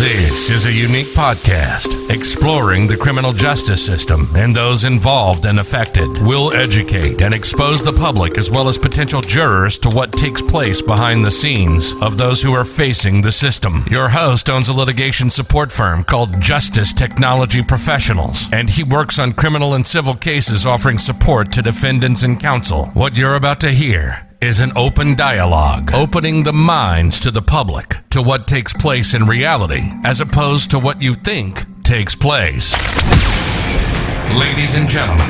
This is a unique podcast exploring the criminal justice system and those involved and affected. We'll educate and expose the public as well as potential jurors to what takes place behind the scenes of those who are facing the system. Your host owns a litigation support firm called Justice Technology Professionals, and he works on criminal and civil cases offering support to defendants and counsel. What you're about to hear is an open dialogue, opening the minds to the public to what takes place in reality, as opposed to what you think takes place. Ladies and gentlemen,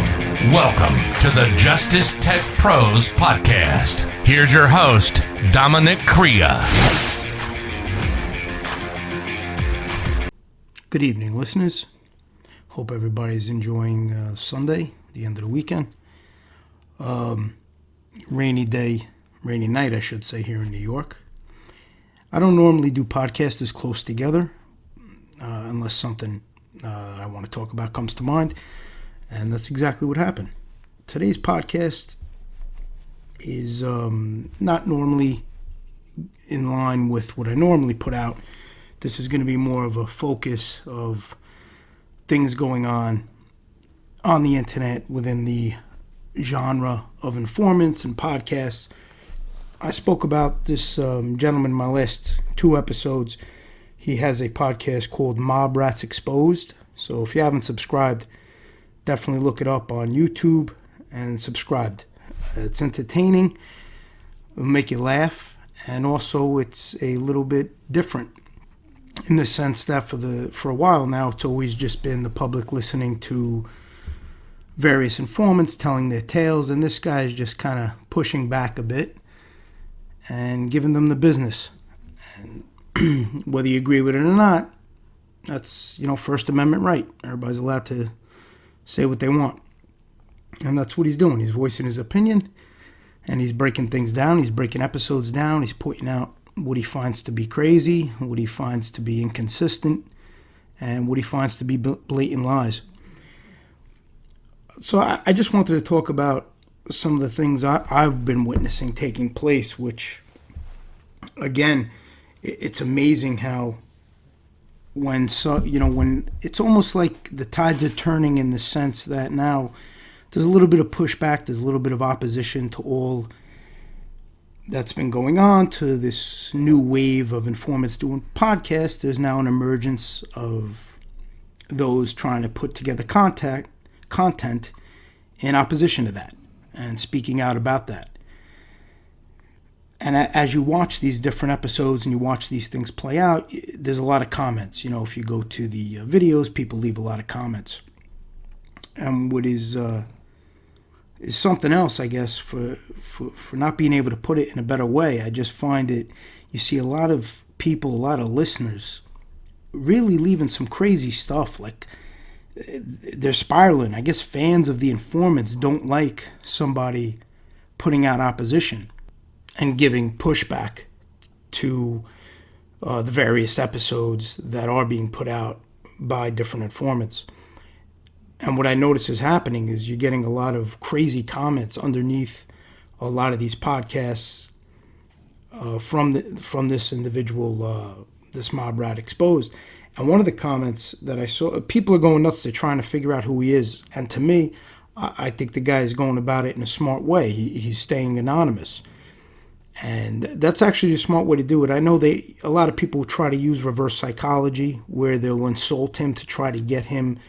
welcome to the Justice Tech Pros podcast. Here's your host, Dominick Crea. Good evening, listeners. Hope everybody's enjoying Sunday, the end of the weekend. Rainy night, I should say, here in New York. I don't normally do podcasts this close together unless something I want to talk about comes to mind, and that's exactly what happened. Today's podcast is not normally in line with what I normally put out. This is going to be more of a focus of things going on the internet within the genre of informants and podcasts. I spoke about this gentleman in my last two episodes. He has a podcast called Mob Exposed. So if you haven't subscribed, definitely look it up on YouTube and subscribe. It's entertaining, it'll make you laugh, and also it's a little bit different in the sense that for a while now it's always just been the public listening to various informants telling their tales, and this guy is just kind of pushing back a bit and giving them the business. And whether you agree with it or not, that's, First Amendment right. Everybody's allowed to say what they want. And that's what he's doing. He's voicing his opinion, and he's breaking things down. He's breaking episodes down. He's pointing out what he finds to be crazy, what he finds to be inconsistent, and what he finds to be blatant lies. So I just wanted to talk about some of the things I've been witnessing taking place, which, again, it's amazing how when it's almost like the tides are turning in the sense that now there's a little bit of pushback, there's a little bit of opposition to all that's been going on, to this new wave of informants doing podcasts. There's now an emergence of those trying to put together content in opposition to that and speaking out about that. And as you watch these different episodes and you watch these things play out, there's a lot of comments. If you go to the videos, people leave a lot of comments. And what is something else, I guess, for not being able to put it in a better way, I just find it, you see a lot of people, a lot of listeners really leaving some crazy stuff, like they're spiraling. I guess fans of the informants don't like somebody putting out opposition and giving pushback to the various episodes that are being put out by different informants. And what I notice is happening is you're getting a lot of crazy comments underneath a lot of these podcasts from this individual, this Mob Exposed. And one of the comments that I saw, people are going nuts. They're trying to figure out who he is. And to me, I think the guy is going about it in a smart way. He's staying anonymous. And that's actually a smart way to do it. I know a lot of people try to use reverse psychology, where they'll insult him to try to get him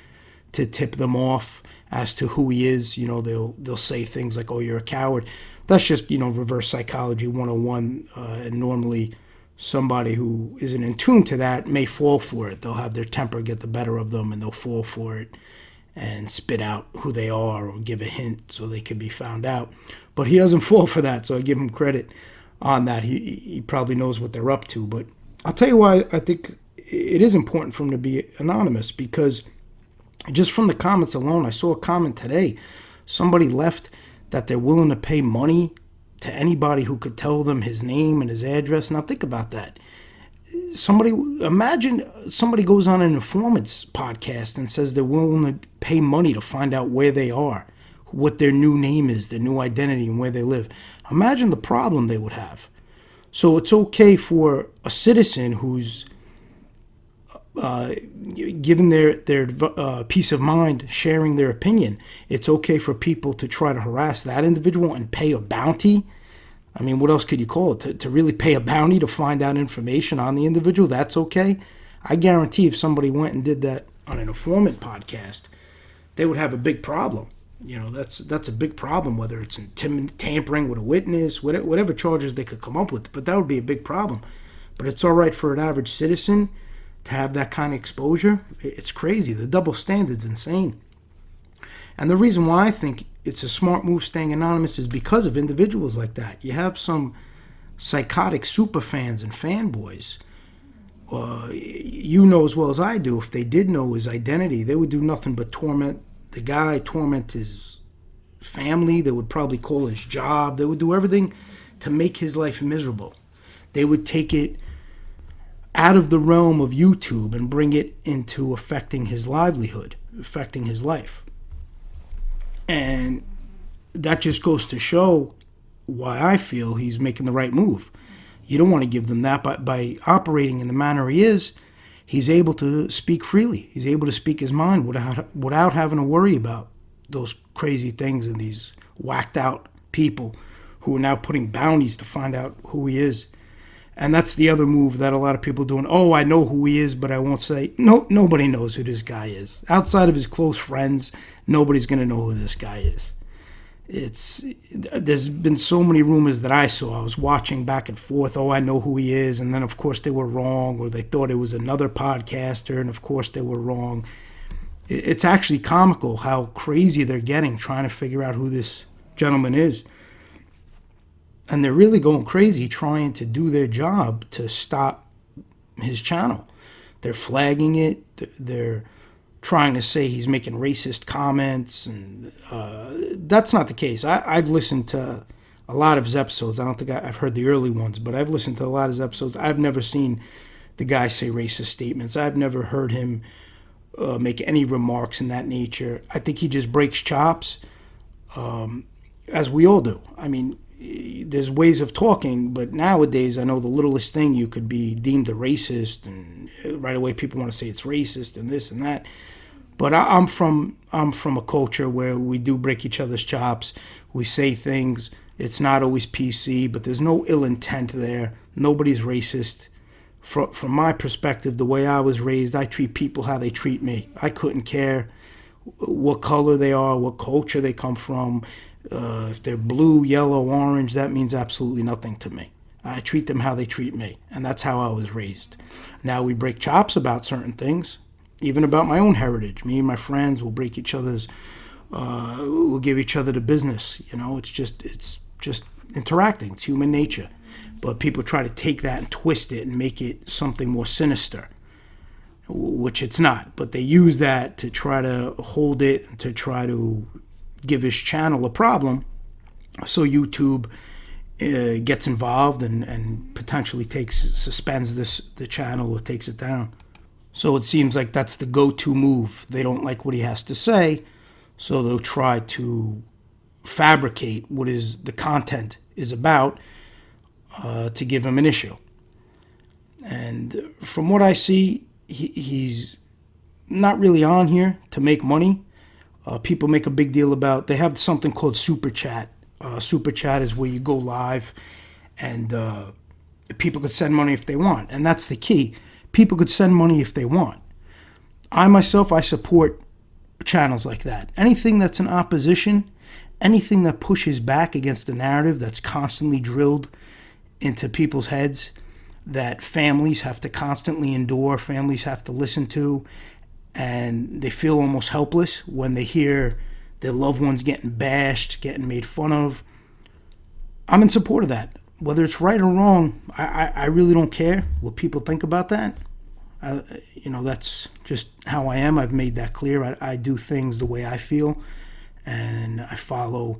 to tip them off as to who he is. They'll say things like, "Oh, you're a coward." That's just, reverse psychology 101. And normally somebody who isn't in tune to that may fall for it. They'll have their temper get the better of them, and they'll fall for it and spit out who they are or give a hint so they can be found out. But he doesn't fall for that, so I give him credit on that. He probably knows what they're up to. But I'll tell you why I think it is important for him to be anonymous, because just from the comments alone, I saw a comment today. Somebody left that they're willing to pay money to anybody who could tell them his name and his address. Now think about that. Imagine somebody goes on an informant's podcast and says they're willing to pay money to find out where they are, what their new name is, their new identity, and where they live. Imagine the problem they would have. So it's okay for a citizen who's given their peace of mind, sharing their opinion, it's okay for people to try to harass that individual and pay a bounty. I mean, what else could you call it? To really pay a bounty to find out information on the individual, that's okay. I guarantee if somebody went and did that on an informant podcast, they would have a big problem. You know, that's a big problem, whether it's tampering with a witness, whatever charges they could come up with. But that would be a big problem. But it's all right for an average citizen to have that kind of exposure. It's crazy. The double standard's insane. And the reason why I think it's a smart move staying anonymous is because of individuals like that. You have some psychotic super fans and fanboys. You know as well as I do, if they did know his identity, they would do nothing but torment the guy, torment his family. They would probably call his job. They would do everything to make his life miserable. They would take it out of the realm of YouTube and bring it into affecting his livelihood, affecting his life. And that just goes to show why I feel he's making the right move. You don't want to give them that. But by operating in the manner he is, he's able to speak freely. He's able to speak his mind without having to worry about those crazy things and these whacked out people who are now putting bounties to find out who he is. And that's the other move that a lot of people are doing. Oh, I know who he is, but I won't say. No, nobody knows who this guy is. Outside of his close friends, nobody's going to know who this guy is. There's been so many rumors that I saw. I was watching back and forth. Oh, I know who he is. And then, of course, they were wrong, or they thought it was another podcaster, and, of course, they were wrong. It's actually comical how crazy they're getting trying to figure out who this gentleman is. And they're really going crazy trying to do their job to stop his channel. They're flagging it. They're trying to say he's making racist comments. And that's not the case. I've listened to a lot of his episodes. I don't think I've heard the early ones, but I've listened to a lot of his episodes. I've never seen the guy say racist statements. I've never heard him make any remarks in that nature. I think he just breaks chops, as we all do. I mean, there's ways of talking, but nowadays I know the littlest thing you could be deemed a racist, and right away people want to say it's racist and this and that. But I'm from a culture where we do break each other's chops. We say things. It's not always PC, but there's no ill intent there. Nobody's racist. From my perspective, the way I was raised, I treat people how they treat me. I couldn't care what color they are, what culture they come from. If they're blue, yellow, orange, that means absolutely nothing to me. I treat them how they treat me, and that's how I was raised. Now we break chops about certain things, even about my own heritage. Me and my friends will break each other's, we'll give each other the business. You know, it's just interacting. It's human nature. But people try to take that and twist it and make it something more sinister, which it's not. But they use that to try to hold it and to try to give his channel a problem, so YouTube gets involved and potentially suspends the channel or takes it down. So it seems like that's the go-to move. They don't like what he has to say, so they'll try to fabricate what is the content is about to give him an issue. And from what I see, he's not really on here to make money. People make a big deal about, they have something called Super Chat. Super Chat is where you go live and people could send money if they want. And that's the key. People could send money if they want. I support channels like that. Anything that's in opposition, anything that pushes back against the narrative that's constantly drilled into people's heads, that families have to constantly endure, families have to listen to, and they feel almost helpless when they hear their loved ones getting bashed, getting made fun of. I'm in support of that. Whether it's right or wrong, I really don't care what people think about that. That's just how I am. I've made that clear. I do things the way I feel, and I follow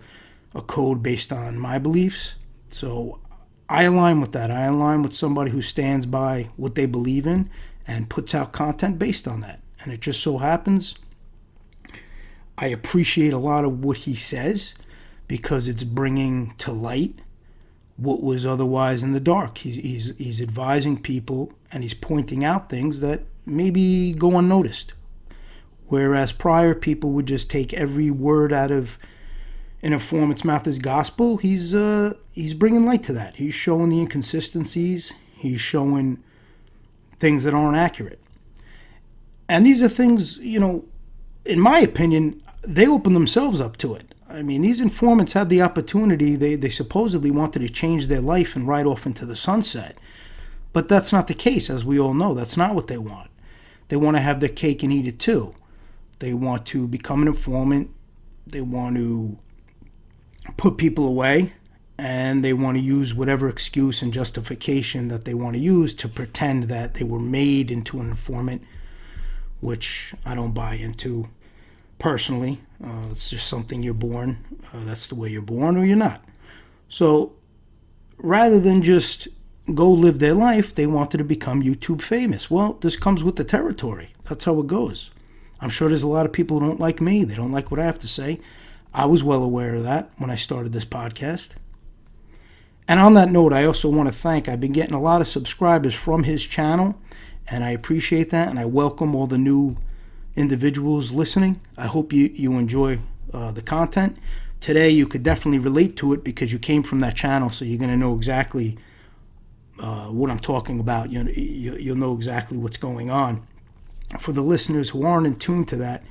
a code based on my beliefs. So I align with that. I align with somebody who stands by what they believe in and puts out content based on that. And it just so happens I appreciate a lot of what he says because it's bringing to light what was otherwise in the dark. He's advising people and he's pointing out things that maybe go unnoticed. Whereas prior, people would just take every word out of an informant's mouth as gospel. He's bringing light to that. He's showing the inconsistencies. He's showing things that aren't accurate. And these are things, in my opinion, they open themselves up to it. I mean, these informants had the opportunity. They supposedly wanted to change their life and ride off into the sunset. But that's not the case, as we all know. That's not what they want. They want to have their cake and eat it too. They want to become an informant. They want to put people away. And they want to use whatever excuse and justification that they want to use to pretend that they were made into an informant, which I don't buy into personally. It's just something you're born. That's the way you're born, or you're not. So rather than just go live their life, they wanted to become YouTube famous. Well, this comes with the territory. That's how it goes. I'm sure there's a lot of people who don't like me. They don't like what I have to say. I was well aware of that when I started this podcast. And on that note, I also want to thank, I've been getting a lot of subscribers from his channel, and I appreciate that, and I welcome all the new individuals listening. I hope you enjoy the content. Today, you could definitely relate to it because you came from that channel, so you're going to know exactly what I'm talking about. You'll know exactly what's going on. For the listeners who aren't in tune to that,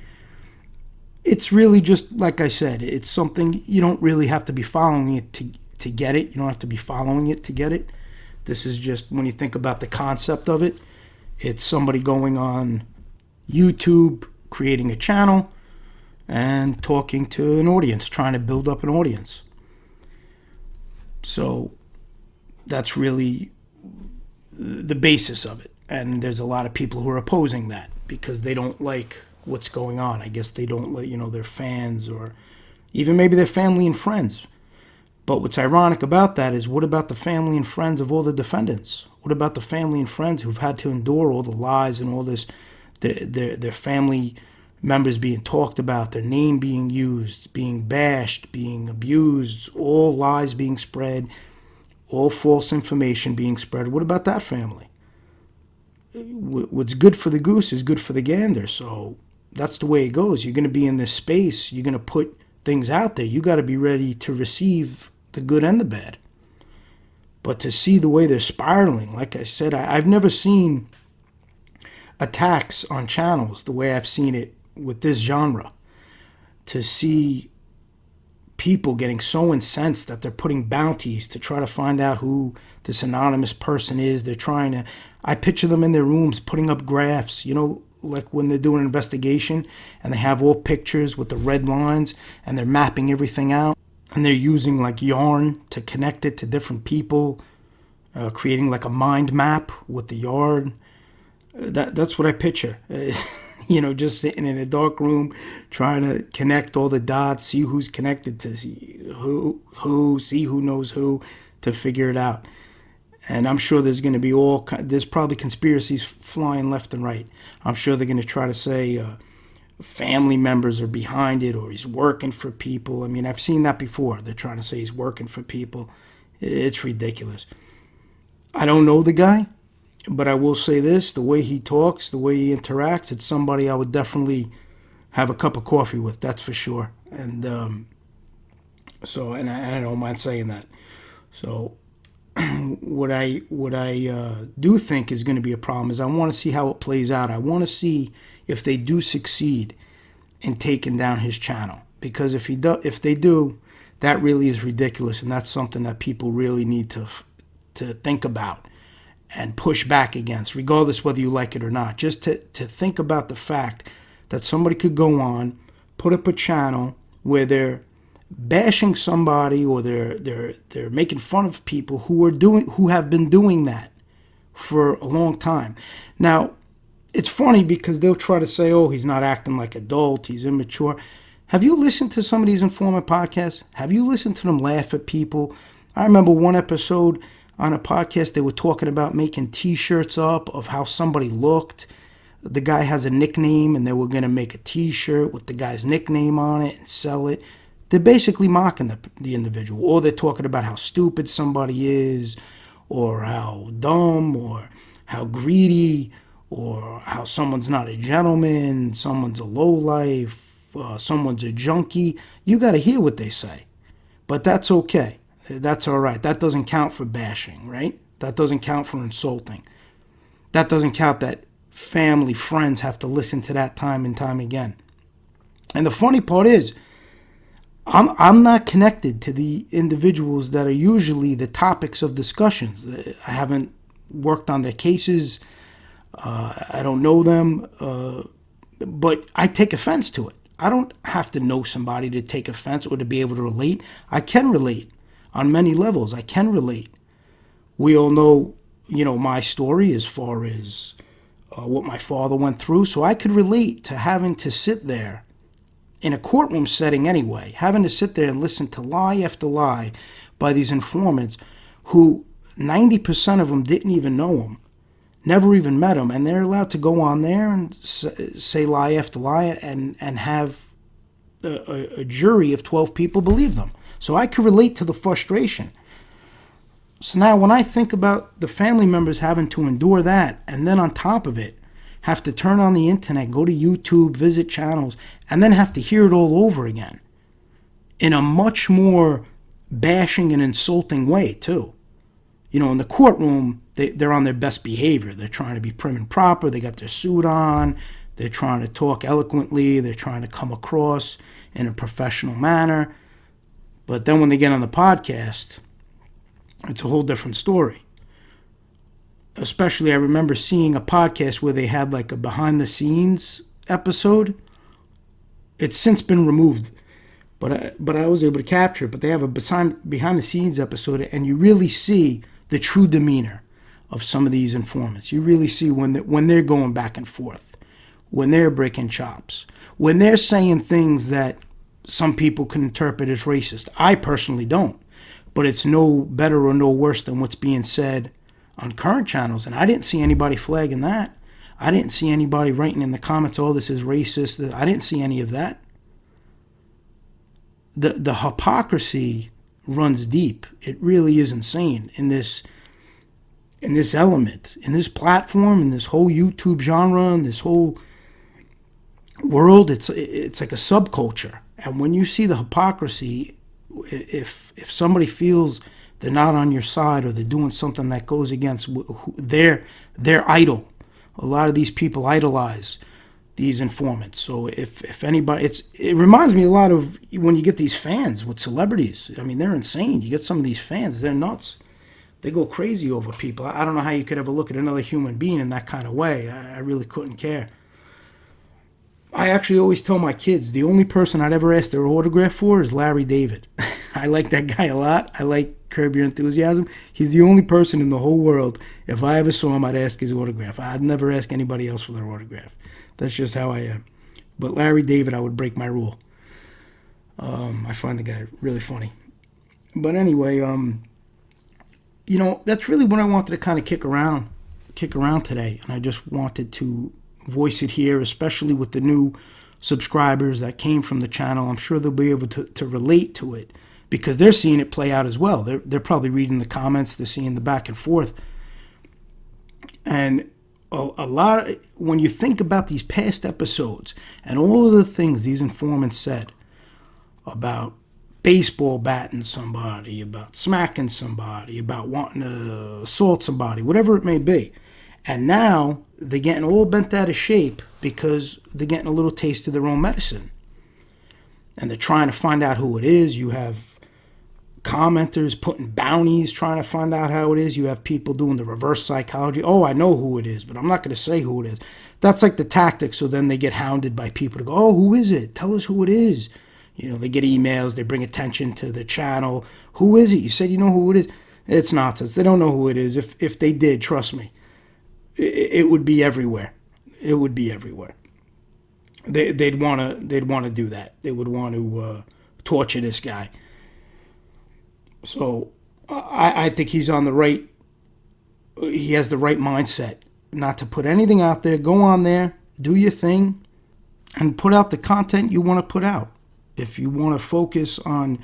it's really just, like I said, it's something you don't really have to be following it to get it. You don't have to be following it to get it. This is just, when you think about the concept of it, it's somebody going on YouTube, creating a channel, and talking to an audience, trying to build up an audience. So that's really the basis of it. And there's a lot of people who are opposing that because they don't like what's going on. I guess they don't like, their fans, or even maybe their family and friends. But what's ironic about that is, what about the family and friends of all the defendants? What about the family and friends who've had to endure all the lies and all this, their family members being talked about, their name being used, being bashed, being abused, all lies being spread, all false information being spread? What about that family? What's good for the goose is good for the gander. So that's the way it goes. You're going to be in this space. You're going to put things out there. You got to be ready to receive the good and the bad. But to see the way they're spiraling, like I said, I've never seen attacks on channels the way I've seen it with this genre. To see people getting so incensed that they're putting bounties to try to find out who this anonymous person is. They're trying to, I picture them in their rooms putting up graphs, like when they're doing an investigation and they have all pictures with the red lines and they're mapping everything out, and they're using like yarn to connect it to different people, creating like a mind map with the yarn. That's what I picture. Just sitting in a dark room trying to connect all the dots, see who's connected to who, see who knows who, to figure it out. And I'm sure there's going to be there's probably conspiracies flying left and right. I'm sure they're going to try to say family members are behind it, or he's working for people. I mean, I've seen that before. They're trying to say he's working for people. It's ridiculous. I don't know the guy, but I will say this: the way he talks, the way he interacts, it's somebody I would definitely have a cup of coffee with. That's for sure. And and I don't mind saying that. So what I do think is going to be a problem is I want to see how it plays out. I want to see if they do succeed in taking down his channel, because if they do, that really is ridiculous, and that's something that people really need to think about and push back against, regardless whether you like it or not. Just to think about the fact that somebody could go on, put up a channel where they're bashing somebody, or they're making fun of people who have been doing that for a long time. Now, it's funny because they'll try to say, oh, he's not acting like adult, he's immature. Have you listened to some of these informant podcasts? Have you listened to them laugh at people? I remember one episode on a podcast, they were talking about making t-shirts up of how somebody looked. The guy has a nickname, and they were going to make a t-shirt with the guy's nickname on it and sell it. They're basically mocking the individual, or they're talking about how stupid somebody is, or how dumb, or how greedy, or how someone's not a gentleman, someone's a lowlife, someone's a junkie. You got to hear what they say. But that's okay. That's all right. That doesn't count for bashing, right? That doesn't count for insulting. That doesn't count that family, friends have to listen to that time and time again. And the funny part is, I'm not connected to the individuals that are usually the topics of discussions. I haven't worked on their cases. I don't know them. But I take offense to it. I don't have to know somebody to take offense or to be able to relate. I can relate on many levels. I can relate. We all know, my story as far as what my father went through. So I could relate to having to sit there in a courtroom setting anyway, having to sit there and listen to lie after lie by these informants who 90% of them didn't even know him, never even met him, and they're allowed to go on there and say lie after lie and have a jury of 12 people believe them. So I could relate to the frustration. So now when I think about the family members having to endure that, and then on top of it, have to turn on the internet, go to YouTube, visit channels, and then have to hear it all over again in a much more bashing and insulting way, too. In the courtroom, they're on their best behavior. They're trying to be prim and proper. They got their suit on. They're trying to talk eloquently. They're trying to come across in a professional manner. But then when they get on the podcast, it's a whole different story. Especially, I remember seeing a podcast where they had like a behind-the-scenes episode. It's since been removed, but I was able to capture it. But they have a behind-the-scenes episode, and you really see the true demeanor of some of these informants. You really see when they're going back and forth, when they're breaking chops, when they're saying things that some people can interpret as racist. I personally don't, but it's no better or no worse than what's being said on current channels, and I didn't see anybody flagging that. I didn't see anybody writing in the comments, "Oh, this is racist." I didn't see any of that. The hypocrisy runs deep. It really is insane in this element, in this platform, in this whole YouTube genre, in this whole world. It's like a subculture, and when you see the hypocrisy, if somebody feels they're not on your side or they're doing something that goes against their idol. A lot of these people idolize these informants. So if anybody, it reminds me a lot of when you get these fans with celebrities. I mean, they're insane. You get some of these fans, they're nuts. They go crazy over people. I don't know how you could ever look at another human being in that kind of way. I really couldn't care. I actually always tell my kids, the only person I'd ever ask their autograph for is Larry David. I like that guy a lot. I like Curb Your Enthusiasm. He's the only person in the whole world, if I ever saw him, I'd ask his autograph. I'd never ask anybody else for their autograph. That's just how I am. But Larry David, I would break my rule. I find the guy really funny. But anyway, that's really what I wanted to kind of kick around today. And I just wanted to voice it here, especially with the new subscribers that came from the channel. I'm sure they'll be able to relate to it because they're seeing it play out as well. They're probably reading the comments. They're seeing the back and forth. And a lot of, when you think about these past episodes and all of the things these informants said about baseball batting somebody, about smacking somebody, about wanting to assault somebody, whatever it may be. And now they're getting all bent out of shape because they're getting a little taste of their own medicine. And they're trying to find out who it is. You have commenters putting bounties trying to find out how it is. You have people doing the reverse psychology. Oh, I know who it is, but I'm not going to say who it is. That's like the tactic. So then they get hounded by people to go, oh, who is it? Tell us who it is. They get emails. They bring attention to the channel. Who is it? You said you know who it is. It's nonsense. They don't know who it is. If they did, trust me. It would be everywhere. It would be everywhere. They'd want to do that. They would want to torture this guy. So I think he's on the right. He has the right mindset, not to put anything out there. Go on there, do your thing, and put out the content you want to put out. If you want to focus on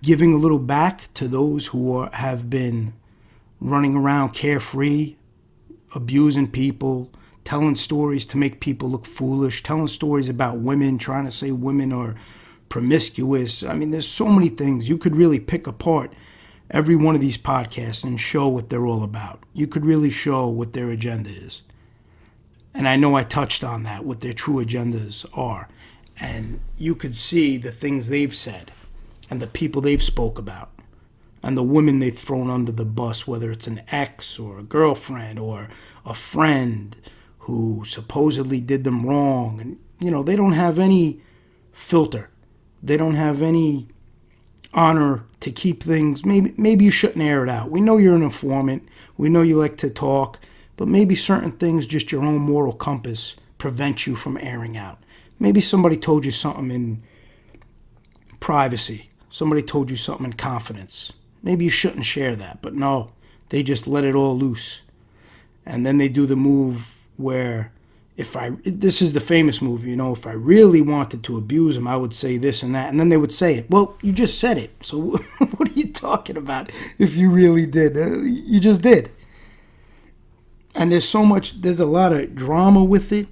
giving a little back to those who have been running around carefree, abusing people, telling stories to make people look foolish, telling stories about women, trying to say women are promiscuous. I mean, there's so many things. You could really pick apart every one of these podcasts and show what they're all about. You could really show what their agenda is. And I know I touched on that, what their true agendas are. And you could see the things they've said and the people they've spoke about and the women they've thrown under the bus, whether it's an ex or a girlfriend or a friend who supposedly did them wrong. And, you know, they don't have any filter. They don't have any honor to keep things. Maybe you shouldn't air it out. We know you're an informant. We know you like to talk. But maybe certain things, just your own moral compass, prevent you from airing out. Maybe somebody told you something in privacy. Somebody told you something in confidence. Maybe you shouldn't share that. But no, they just let it all loose. And then they do the move where this is the famous move, you know, if I really wanted to abuse him, I would say this and that. And then they would say it. Well, you just said it. So what are you talking about if you really did? You just did. And there's a lot of drama with it.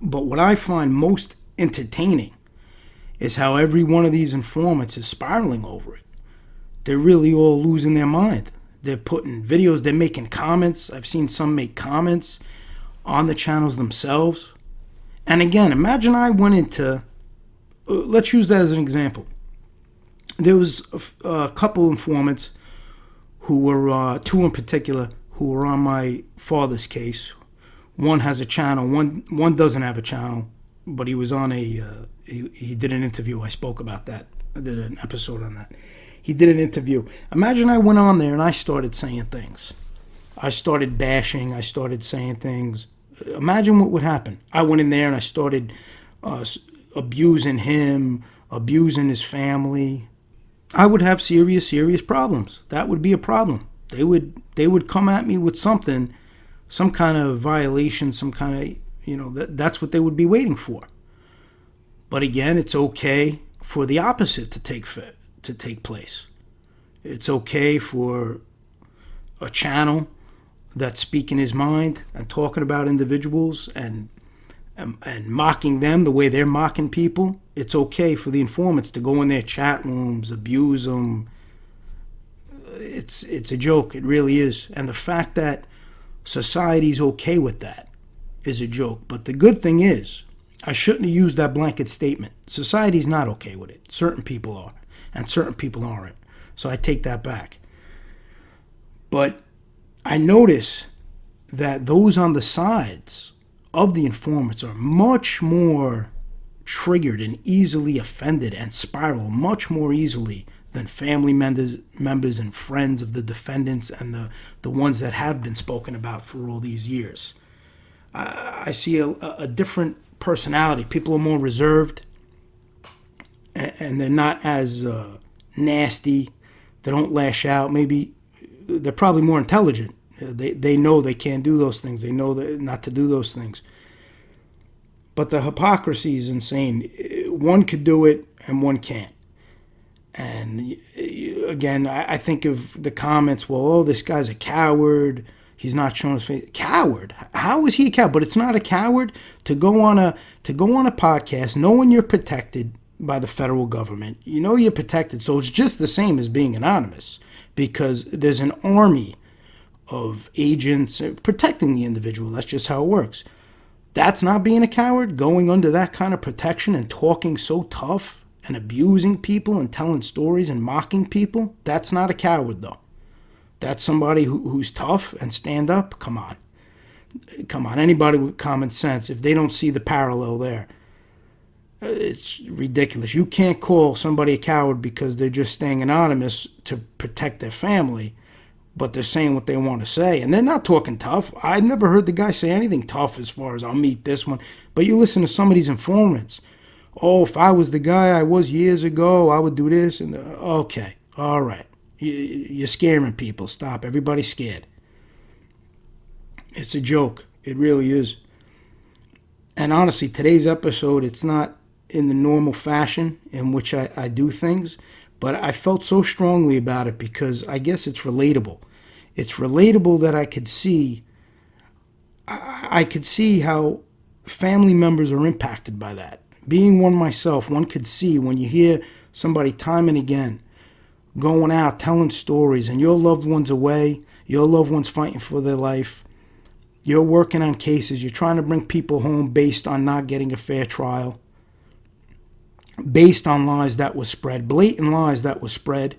But what I find most entertaining is how every one of these informants is spiraling over it. They're really all losing their mind. They're putting videos, they're making comments. I've seen some make comments on the channels themselves. And again, imagine I went into, let's use that as an example. There was a couple informants who were, two in particular, who were on my father's case. One has a channel, one doesn't have a channel, but he was on he did an interview. I spoke about that. I did an episode on that. He did an interview. Imagine I went on there and I started saying things. I started bashing. I started saying things. Imagine what would happen. I went in there and I started abusing him, abusing his family. I would have serious problems. That would be a problem. They would come at me with something, some kind of violation, some kind of, you know, that's what they would be waiting for. But again, it's okay for the opposite to take place. It's okay for a channel that's speaking his mind and talking about individuals and mocking them the way they're mocking people. It's okay for the informants to go in their chat rooms, abuse them. It's a joke. It really is. And the fact that society's okay with that is a joke. But the good thing is, I shouldn't have used that blanket statement. Society's not okay with it. Certain people are, and certain people aren't. So I take that back. But I notice that those on the sides of the informants are much more triggered and easily offended and spiral much more easily than family members and friends of the defendants and the ones that have been spoken about for all these years. I see a different personality. People are more reserved, and they're not as nasty. They don't lash out. Maybe they're probably more intelligent. They know they can't do those things. They know that not to do those things. But the hypocrisy is insane. One could do it and one can't. And again, I think of the comments, well, oh, this guy's a coward. He's not showing his face. Coward? How is he a coward? But it's not a coward to go on a podcast knowing you're protected by the federal government. You know you're protected, so it's just the same as being anonymous, because there's an army of agents protecting the individual. That's just how it works. That's not being a coward, going under that kind of protection and talking so tough and abusing people and telling stories and mocking people. That's not a coward, though. That's somebody who's tough and stand up. Come on. Anybody with common sense, if they don't see the parallel there, it's ridiculous. You can't call somebody a coward because they're just staying anonymous to protect their family, but they're saying what they want to say. And they're not talking tough. I never heard the guy say anything tough as far as I'll meet this one. But you listen to some of these informants. Oh, if I was the guy I was years ago, I would do this. And okay, all right. You're scaring people. Stop. Everybody's scared. It's a joke. It really is. And honestly, today's episode, it's not in the normal fashion in which I do things, but I felt so strongly about it because I guess it's relatable. It's relatable that I could see I could see how family members are impacted by that. Being one myself, one could see when you hear somebody time and again going out telling stories and your loved one's away, your loved one's fighting for their life, you're working on cases, you're trying to bring people home based on not getting a fair trial, based on lies that were spread, blatant lies that were spread.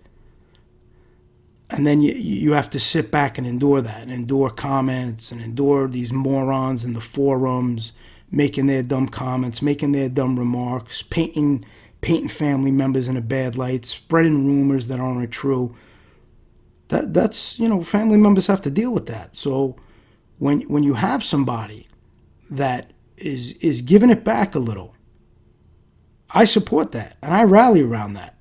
And then you have to sit back and endure that, and endure comments, and endure these morons in the forums making their dumb comments, making their dumb remarks, painting family members in a bad light, spreading rumors that aren't true. That's family members have to deal with that. So when you have somebody that is giving it back a little, I support that and I rally around that.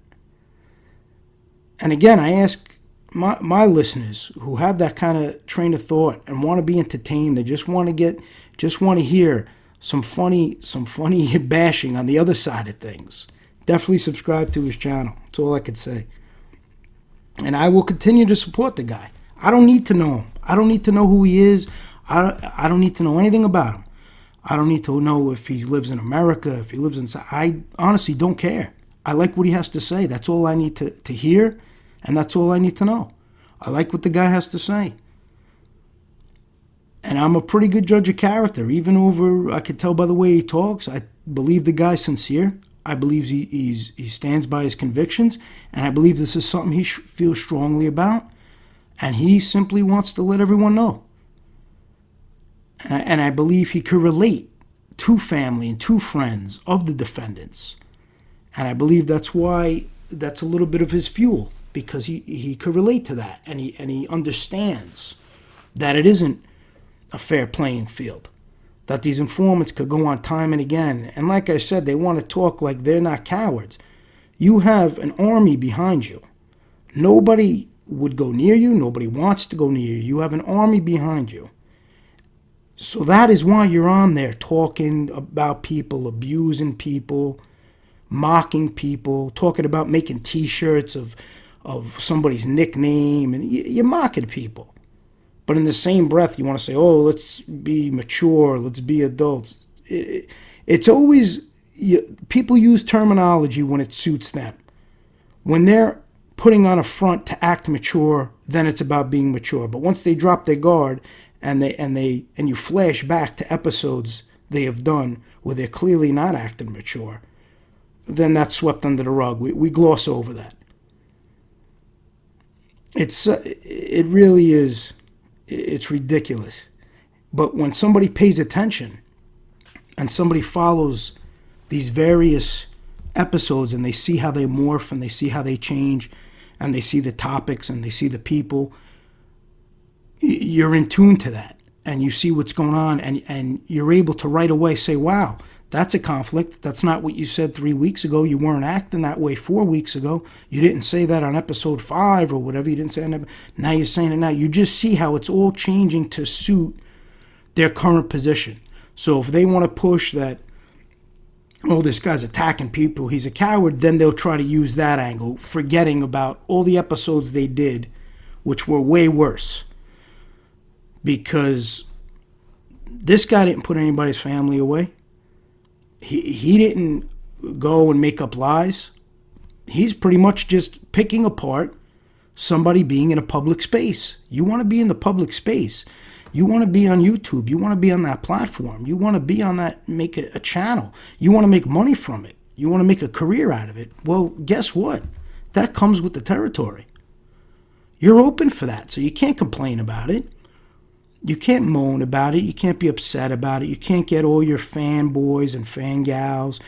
And again, I ask my listeners who have that kind of train of thought and want to be entertained, they just want to hear some funny bashing on the other side of things, definitely subscribe to his channel. That's all I could say. And I will continue to support the guy. I don't need to know him. I don't need to know who he is. I don't need to know anything about him. I don't need to know if he lives in America, if he lives in... I honestly don't care. I like what he has to say. That's all I need to hear, and that's all I need to know. I like what the guy has to say. And I'm a pretty good judge of character. Even I could tell by the way he talks. I believe the guy's sincere. I believe he stands by his convictions. And I believe this is something he feels strongly about. And he simply wants to let everyone know. And I believe he could relate to family and to friends of the defendants. And I believe that's why that's a little bit of his fuel. Because he could relate to that. And he understands that it isn't a fair playing field, that these informants could go on time and again. And like I said, they want to talk like they're not cowards. You have an army behind you. Nobody would go near you. Nobody wants to go near you. You have an army behind you. So that is why you're on there talking about people, abusing people, mocking people, talking about making T-shirts of somebody's nickname, and you're mocking people. But in the same breath, you want to say, oh, let's be mature, let's be adults. It's always, people use terminology when it suits them. When they're putting on a front to act mature, then it's about being mature. But once they drop their guard and you flash back to episodes they have done where they're clearly not acting mature, then that's swept under the rug. We gloss over that. It really is. It's ridiculous. But when somebody pays attention and somebody follows these various episodes and they see how they morph and they see how they change and they see the topics and they see the people, you're in tune to that and you see what's going on and you're able to right away say, wow, that's a conflict. That's not what you said 3 weeks ago. You weren't acting that way 4 weeks ago. You didn't say that on episode 5 or whatever. You didn't say it. Now you're saying it now. You just see how it's all changing to suit their current position. So if they want to push that, oh, this guy's attacking people, he's a coward, then they'll try to use that angle, forgetting about all the episodes they did, which were way worse. Because this guy didn't put anybody's family away. He didn't go and make up lies. He's pretty much just picking apart somebody being in a public space. You want to be in the public space. You want to be on YouTube. You want to be on that platform. You want to be on that, make a channel. You want to make money from it. You want to make a career out of it. Well, guess what? That comes with the territory. You're open for that, so you can't complain about it. You can't moan about it. You can't be upset about it. You can't get all your fanboys and fangals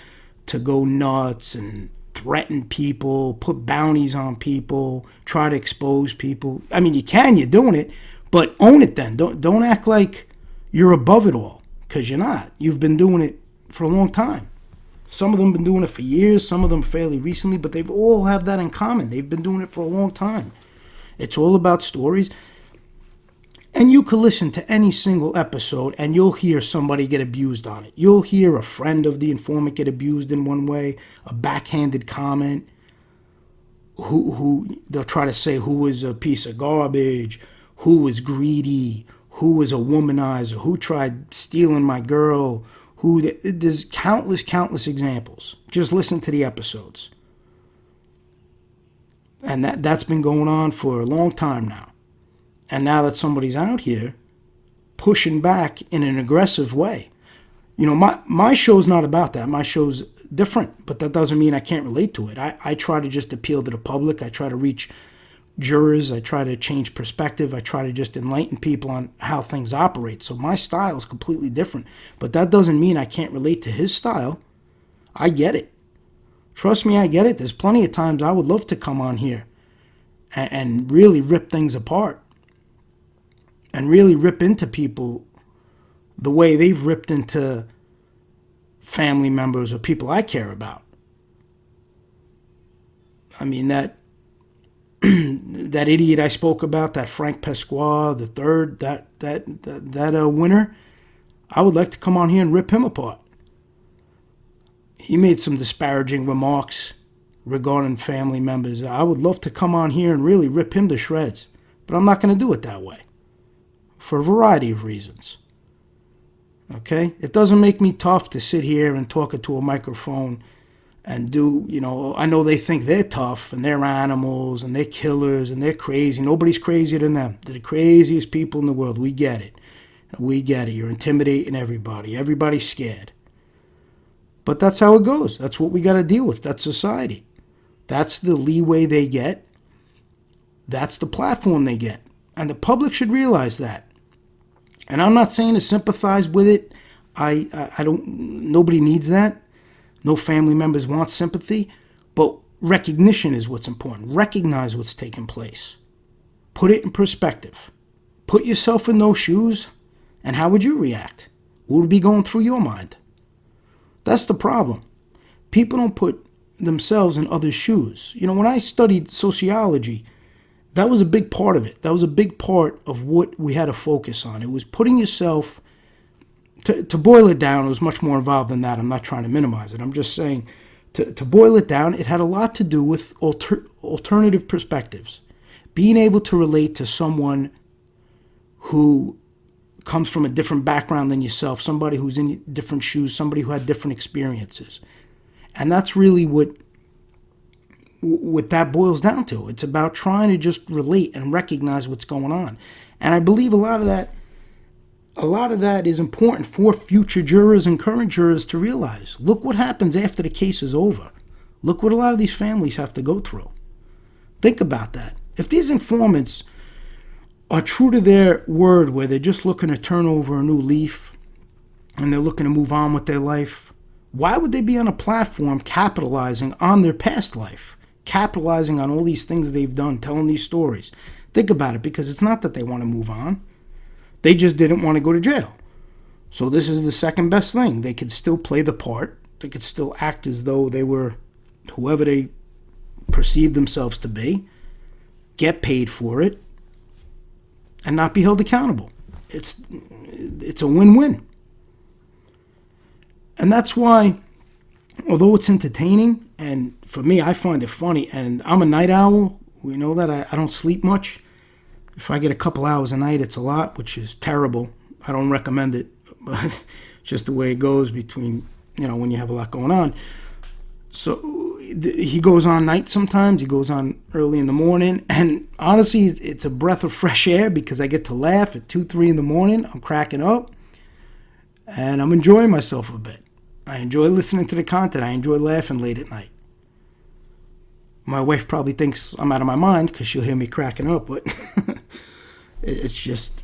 to go nuts and threaten people, put bounties on people, try to expose people. I mean, you can. You're doing it. But own it then. Don't act like you're above it all, because you're not. You've been doing it for a long time. Some of them have been doing it for years, some of them fairly recently, but they've all have that in common. They've been doing it for a long time. It's all about stories. And you could listen to any single episode and you'll hear somebody get abused on it. You'll hear a friend of the informant get abused in one way, a backhanded comment, who they'll try to say who is a piece of garbage, who is greedy, who was a womanizer, who tried stealing my girl, there's countless examples. Just listen to the episodes. And that's been going on for a long time now. And now that somebody's out here pushing back in an aggressive way. You know, my show's not about that. My show's different, but that doesn't mean I can't relate to it. I try to just appeal to the public. I try to reach jurors. I try to change perspective. I try to just enlighten people on how things operate. So my style is completely different, but that doesn't mean I can't relate to his style. I get it. Trust me, I get it. There's plenty of times I would love to come on here and really rip things apart and really rip into people the way they've ripped into family members or people I care about. I mean, that idiot I spoke about, that Frank Pasquale, the third, that winner, I would like to come on here and rip him apart. He made some disparaging remarks regarding family members. I would love to come on here and really rip him to shreds, but I'm not going to do it that way for a variety of reasons. Okay? It doesn't make me tough to sit here and talk into a microphone and do, you know, I know they think they're tough and they're animals and they're killers and they're crazy. Nobody's crazier than them. They're the craziest people in the world. We get it. We get it. You're intimidating everybody. Everybody's scared. But that's how it goes. That's what we got to deal with. That's society. That's the leeway they get. That's the platform they get. And the public should realize that. And I'm not saying to sympathize with it. Nobody needs that. No family members want sympathy. But recognition is what's important. Recognize what's taking place. Put it in perspective. Put yourself in those shoes. And how would you react? What would be going through your mind? That's the problem. People don't put themselves in others' shoes. You know, when I studied sociology, that was a big part of it. That was a big part of what we had to focus on. It was putting yourself, to boil it down, it was much more involved than that. I'm not trying to minimize it. I'm just saying, to boil it down, it had a lot to do with alternative perspectives. Being able to relate to someone who comes from a different background than yourself, somebody who's in different shoes, somebody who had different experiences. And that's really what that boils down to. It's about trying to just relate and recognize what's going on. And I believe a lot of that is important for future jurors and current jurors to realize. Look what happens after the case is over. Look what a lot of these families have to go through. Think about that. If these informants are true to their word, where they're just looking to turn over a new leaf and they're looking to move on with their life, why would they be on a platform capitalizing on their past life, capitalizing on all these things they've done, telling these stories? Think about it, because it's not that they want to move on. They just didn't want to go to jail. So this is the second best thing. They could still play the part. They could still act as though they were whoever they perceive themselves to be, get paid for it, and not be held accountable. It's a win-win. And that's why, although it's entertaining, and for me, I find it funny, and I'm a night owl. We know that I don't sleep much. If I get a couple hours a night, it's a lot, which is terrible. I don't recommend it, but it's just the way it goes between, when you have a lot going on. So he goes on night sometimes. He goes on early in the morning. And honestly, it's a breath of fresh air, because I get to laugh at 2, 3 in the morning. I'm cracking up. And I'm enjoying myself a bit. I enjoy listening to the content. I enjoy laughing late at night. My wife probably thinks I'm out of my mind because she'll hear me cracking up. But it's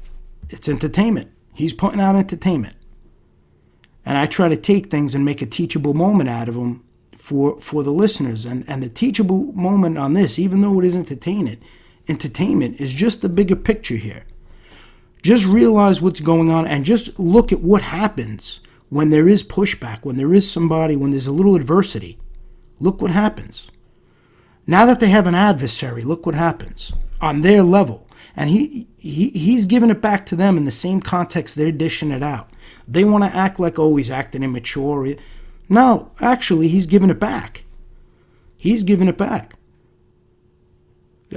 entertainment. He's putting out entertainment. And I try to take things and make a teachable moment out of them for the listeners. And the teachable moment on this, even though it is entertainment is just the bigger picture here. Just realize what's going on and just look at what happens when there is pushback, when there is somebody, when there's a little adversity. Look what happens. Now that they have an adversary, look what happens on their level. And he's giving it back to them in the same context they're dishing it out. They want to act like, oh, he's acting immature. No, actually, he's giving it back. He's giving it back.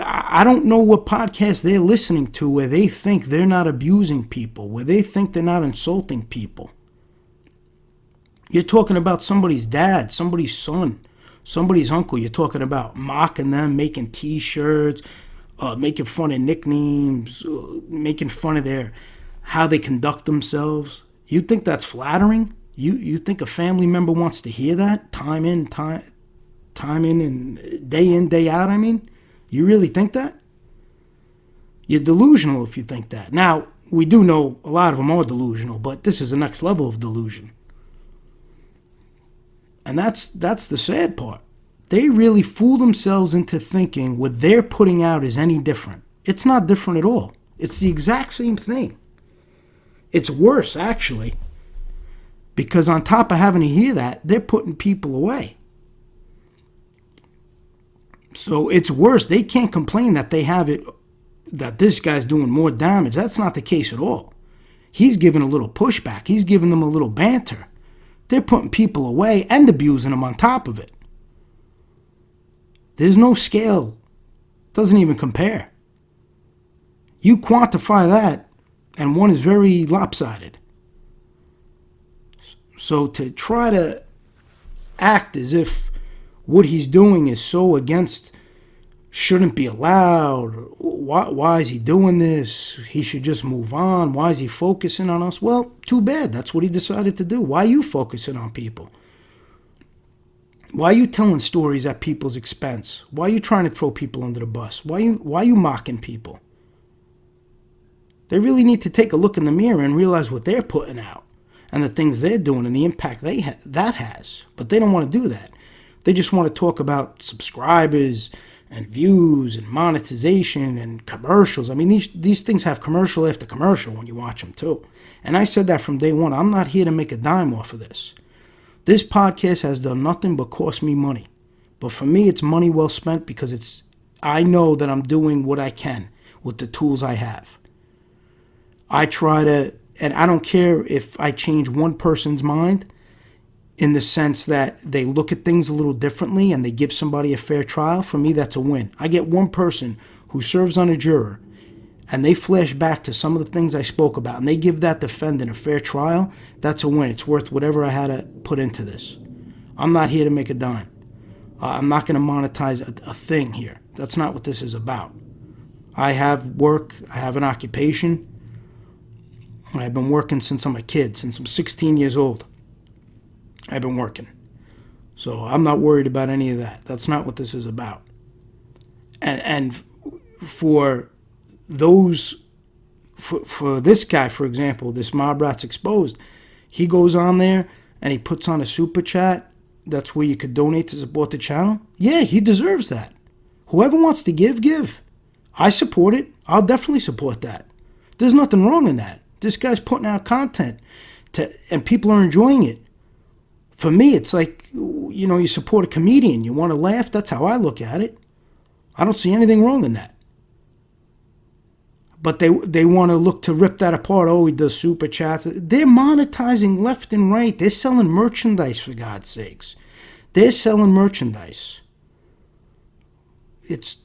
I don't know what podcast they're listening to where they think they're not abusing people, where they think they're not insulting people. You're talking about somebody's dad, somebody's son, somebody's uncle. You're talking about mocking them, making T-shirts, making fun of nicknames, making fun of how they conduct themselves. You think that's flattering? You think a family member wants to hear that time in, and day out? I mean, you really think that? You're delusional if you think that. Now, we do know a lot of them are delusional, but this is the next level of delusion. And that's the sad part. They really fool themselves into thinking what they're putting out is any different. It's not different at all. It's the exact same thing. It's worse, actually. Because on top of having to hear that, they're putting people away. So it's worse. They can't complain that they have it, that this guy's doing more damage. That's not the case at all. He's giving a little pushback. He's giving them a little banter. They're putting people away and abusing them on top of it. There's no scale. Doesn't even compare. You quantify that, and one is very lopsided. So to try to act as if what he's doing is so against, shouldn't be allowed, why is he doing this, he should just move on, why is he focusing on us? Well, too bad, that's what he decided to do. Why are you focusing on people? Why are you telling stories at people's expense? Why are you trying to throw people under the bus? Why are you mocking people? They really need to take a look in the mirror and realize what they're putting out and the things they're doing and the impact that has. But they don't want to do that. They just want to talk about subscribers and views and monetization and commercials. I mean, these things have commercial after commercial when you watch them too. And I said that from day one. I'm not here to make a dime off of this. This podcast has done nothing but cost me money. But for me, it's money well spent because I know that I'm doing what I can with the tools I have. I try to, and I don't care if I change one person's mind in the sense that they look at things a little differently and they give somebody a fair trial. For me, that's a win. I get one person who serves on a juror and they flash back to some of the things I spoke about and they give that defendant a fair trial. That's a win. It's worth whatever I had to put into this. I'm not here to make a dime. I'm not going to monetize a thing here. That's not what this is about. I have work. I have an occupation. I've been working since I'm a kid, since I'm 16 years old. I've been working. So I'm not worried about any of that. That's not what this is about. And for those, for this guy, for example, this Mob Rats Exposed, he goes on there and he puts on a super chat. That's where you could donate to support the channel. Yeah, he deserves that. Whoever wants to give. I support it. I'll definitely support that. There's nothing wrong in that. This guy's putting out content and people are enjoying it. For me, it's like, you support a comedian. You want to laugh. That's how I look at it. I don't see anything wrong in that. But they want to look to rip that apart. Oh, he does super chats. They're monetizing left and right. They're selling merchandise, for God's sakes. They're selling merchandise. It's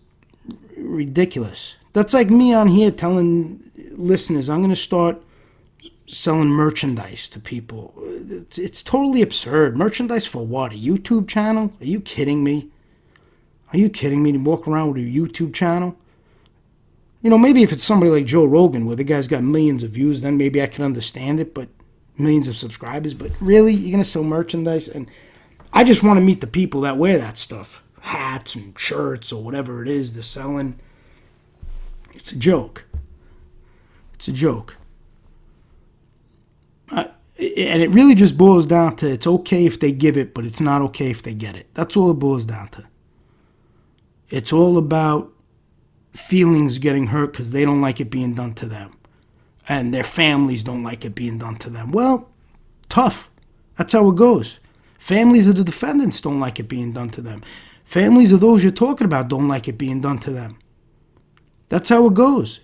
ridiculous. That's like me on here telling listeners, I'm going to start selling merchandise to people. It's totally absurd. Merchandise for what? A YouTube channel? Are you kidding me? Are you kidding me to walk around with a YouTube channel? Maybe if it's somebody like Joe Rogan where the guy's got millions of views, then maybe I can understand it, but millions of subscribers. But really, you're going to sell merchandise? And I just want to meet the people that wear that stuff. Hats and shirts or whatever it is they're selling. It's a joke. It's a joke. And it really just boils down to it's okay if they give it, but it's not okay if they get it. That's all it boils down to. It's all about feelings getting hurt because they don't like it being done to them. And their families don't like it being done to them. Well, tough. That's how it goes. Families of the defendants don't like it being done to them. Families of those you're talking about don't like it being done to them. That's how it goes.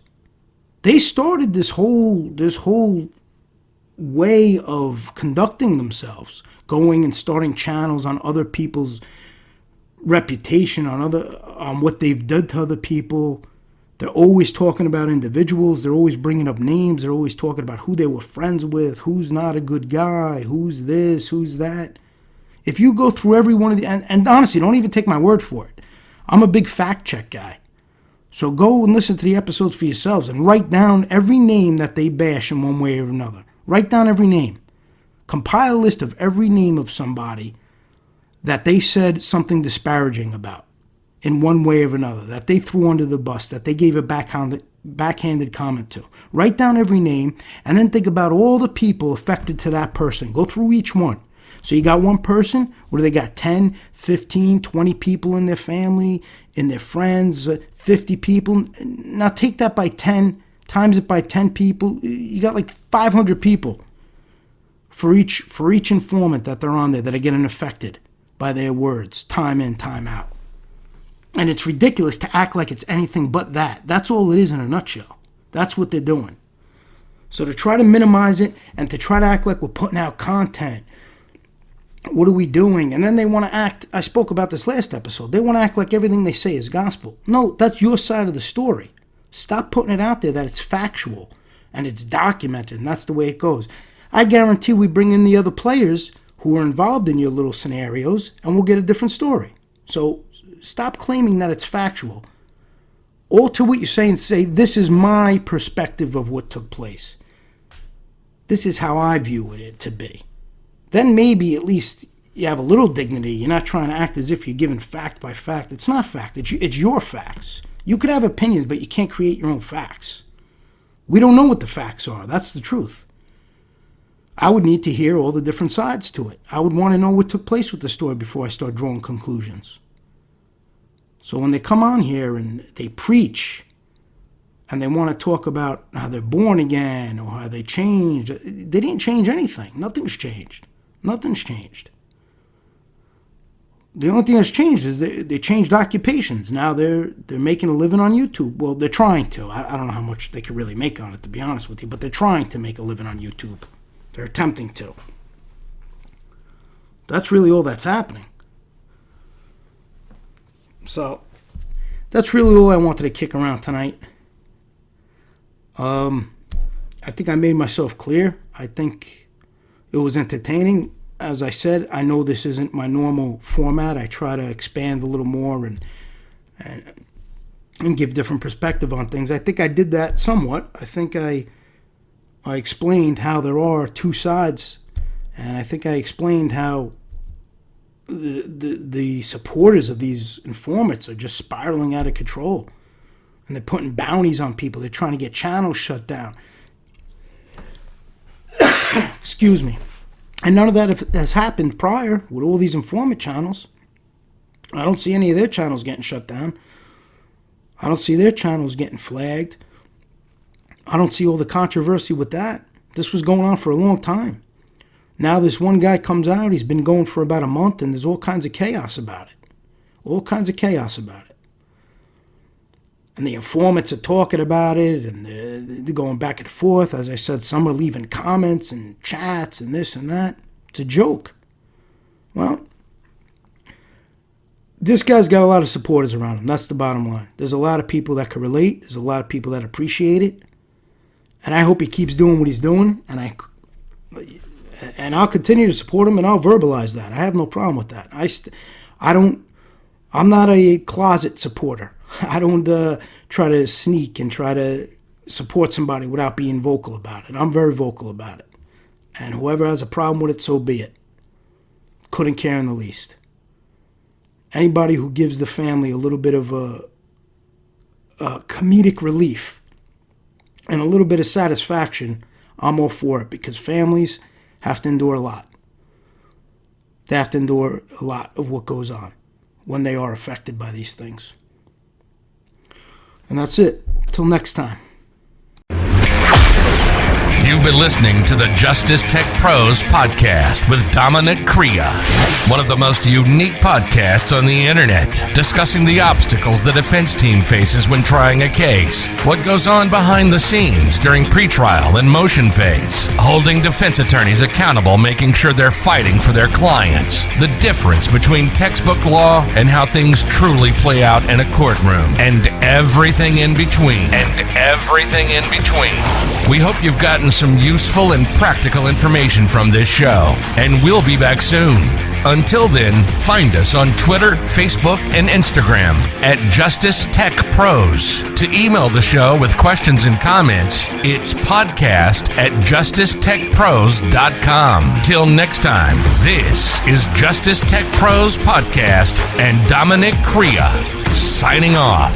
They started this whole way of conducting themselves, going and starting channels on other people's reputation on what they've done to other people. They're always talking about individuals. They're always bringing up names. They're always talking about who they were friends with, who's not a good guy, who's this, who's that. If you go through every one of the, and honestly, don't even take my word for it. I'm a big fact check guy. So go and listen to the episodes for yourselves and write down every name that they bash in one way or another. Write down every name. Compile a list of every name of somebody that they said something disparaging about in one way or another, that they threw under the bus, that they gave a backhanded comment to. Write down every name and then think about all the people affected to that person. Go through each one. So you got one person, what do they got? 10, 15, 20 people in their family, in their friends, 50 people. Now take that by 10, times it by 10 people. You got like 500 people for each informant that they're on there that are getting affected by their words, time in, time out. And it's ridiculous to act like it's anything but that. That's all it is in a nutshell. That's what they're doing. So to try to minimize it and to try to act like we're putting out content, what are we doing? And then they want to act, I spoke about this last episode, they want to act like everything they say is gospel. No, that's your side of the story. Stop putting it out there that it's factual and it's documented and that's the way it goes. I guarantee we bring in the other players who are involved in your little scenarios and we'll get a different story. So stop claiming that it's factual. Alter what you're saying. Say, this is my perspective of what took place. This is how I view it to be. Then maybe at least you have a little dignity. You're not trying to act as if you're giving fact by fact. It's not fact. It's your facts. You could have opinions, but you can't create your own facts. We don't know what the facts are. That's the truth. I would need to hear all the different sides to it. I would want to know what took place with the story before I start drawing conclusions. So when they come on here and they preach and they want to talk about how they're born again or how they changed, they didn't change anything. Nothing's changed. Nothing's changed. The only thing that's changed is they changed occupations. Now they're making a living on YouTube. Well, they're trying to. I don't know how much they could really make on it, to be honest with you, but they're trying to make a living on YouTube. They're attempting to. That's really all that's happening. So that's really all I wanted to kick around tonight. I think I made myself clear. I think it was entertaining. As I said, I know this isn't my normal format. I try to expand a little more and give different perspective on things. I think I did that somewhat. I think I explained how there are two sides, and I think I explained how the supporters of these informants are just spiraling out of control, and they're putting bounties on people. They're trying to get channels shut down. Excuse me. And none of that has happened prior with all these informant channels. I don't see any of their channels getting shut down. I don't see their channels getting flagged. I don't see all the controversy with that. This was going on for a long time. Now this one guy comes out, he's been going for about a month, and there's all kinds of chaos about it. All kinds of chaos about it. And the informants are talking about it, and they're going back and forth. As I said, some are leaving comments and chats and this and that. It's a joke. Well, this guy's got a lot of supporters around him. That's the bottom line. There's a lot of people that can relate. There's a lot of people that appreciate it. And I hope he keeps doing what he's doing. And I'll continue to support him, and I'll verbalize that. I have no problem with that. I'm not a closet supporter. I don't try to sneak and try to support somebody without being vocal about it. I'm very vocal about it. And whoever has a problem with it, so be it. Couldn't care in the least. Anybody who gives the family a little bit of a comedic relief and a little bit of satisfaction, I'm all for it, because families have to endure a lot. They have to endure a lot of what goes on when they are affected by these things. And that's it. Till next time. You've been listening to the Justice Tech Pros podcast with Dominick Crea, one of the most unique podcasts on the internet, discussing the obstacles the defense team faces when trying a case, what goes on behind the scenes during pretrial and motion phase, holding defense attorneys accountable, making sure they're fighting for their clients, the difference between textbook law and how things truly play out in a courtroom, and everything in between. We hope you've gotten some useful and practical information from this show, and we'll be back soon. Until then, find us on Twitter, Facebook, and Instagram at Justice Tech Pros. To email the show with questions and comments, it's podcast@justicetechpros.com. Till next time, this is Justice Tech Pros Podcast and Dominick Crea signing off.